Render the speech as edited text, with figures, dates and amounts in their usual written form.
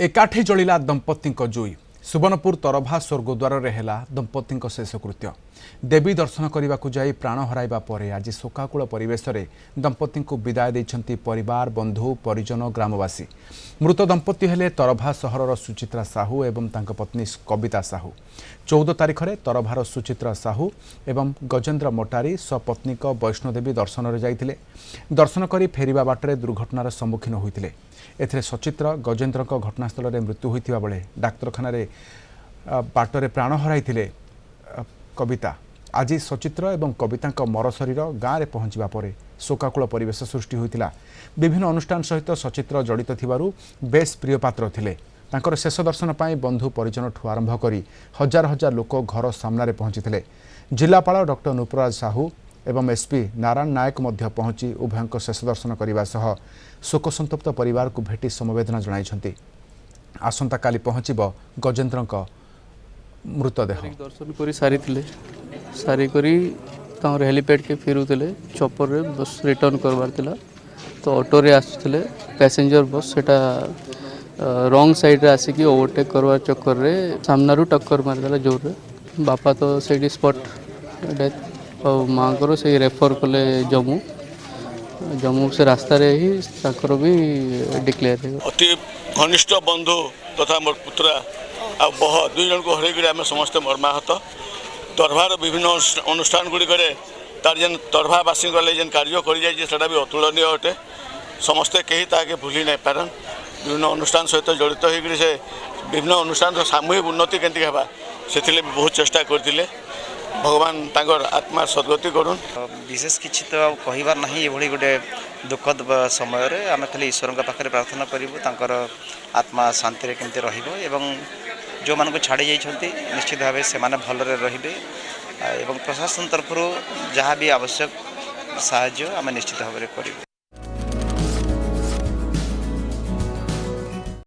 एकाठी जलिला दंपति जुई सुवर्णपुर तरभा स्वर्गद्वार हेला दंपति शेषकृत्य देवी दर्शन करने को जाई प्राण हराइबा परे आज शोकाकूल परिवेश रे दंपति विदाय देइछंती परिवार बंधु परिजन ग्रामवासी। मृत दंपति हेले तरभा सहरर सुचित्रा साहू एवं तांक पत्नी कविता साहू। 14 तारिख में तरभार सुचित्रा साहू एवं गजेन्द्र मोटारी स्वपत्नी वैष्णोदेवी दर्शन में जाइथिले। दर्शन करी फेरिबा बाटरे दुर्घटनार सम्मुखीन होइथिले। एथिरे सचित्र गजेन्द्र घटनास्थल में मृत्यु होइथिबा बेले डाक्तरखाना बाटरे प्राण हराइथिले कविता। आज सचित्र एवं कविता मर शरीर गाँव में पहुंचवा पर शोकाकूल परिवेश सृष्टि होइथिला। विभिन्न अनुष्ठान सहित सचित्र जड़ित थिबारु बेस प्रिय पात्र थिले। तांकर शेष दर्शन पाई बंधु परिजन ठू आरंभ करी हजार हजार लोक घर सामने पहुंची। जिलापाल डॉक्टर नुपुराज साहू एवं एसपी नारायण नायक मध्य पहुंची उभयंक शेष दर्शन करने सह शोकसंतप्त परिवार को भेटी समवेदना जणाइछंती। आसंता काली पहुंचब गजेन्द्र मृतदेह। दर्शन कर सारी करी हेलीपैड के फेरुले चपर रे बस रिटर्न करवार तिला तो ऑटो रे आसुले पैसेंजर बस सेटा रॉन्ग साइड रे आसिकी ओवरटेक करवार चक्कर रे सामनारू टक्कर मारदेला जोर रे। बापा तो से स्पॉट डेथ और माँ को से रेफर कले जम्मू से रास्ता रे ही ताकर भी डिक्लेयर है। अति घनिष्ठ बंधु तथा मोर पुत्रा आ दुई जन को हरई आम समस्त मर्माहत। तरभार विभिन्न अनुष्ठान गुड़िक तार जेन तरभावासी जेन कार्य करा भी अतुलनीय अटे। समस्ते कहीं ताके भूली नहीं पारन। विभिन्न अनुष्ठान सहित जड़ित होकर से विभिन्न अनुष्ठान सामूहिक उन्नति केंती हेबा से बहुत चेष्टा करथिले। भगवान तांकर आत्मा सद्गति करूँ। विशेष किसी तो कहबार ना ये गोटे दुखद समय रे आम खाली ईश्वर पाखे प्रार्थना करूँ आत्मा शांति केमती रही जो मान को छाड़ी जाइछंती निश्चित भाव से माने भलरे रहिबे एवं प्रशासन तरफ जहाँ भी आवश्यक साहाय्य आम निश्चित भाव में करूँ।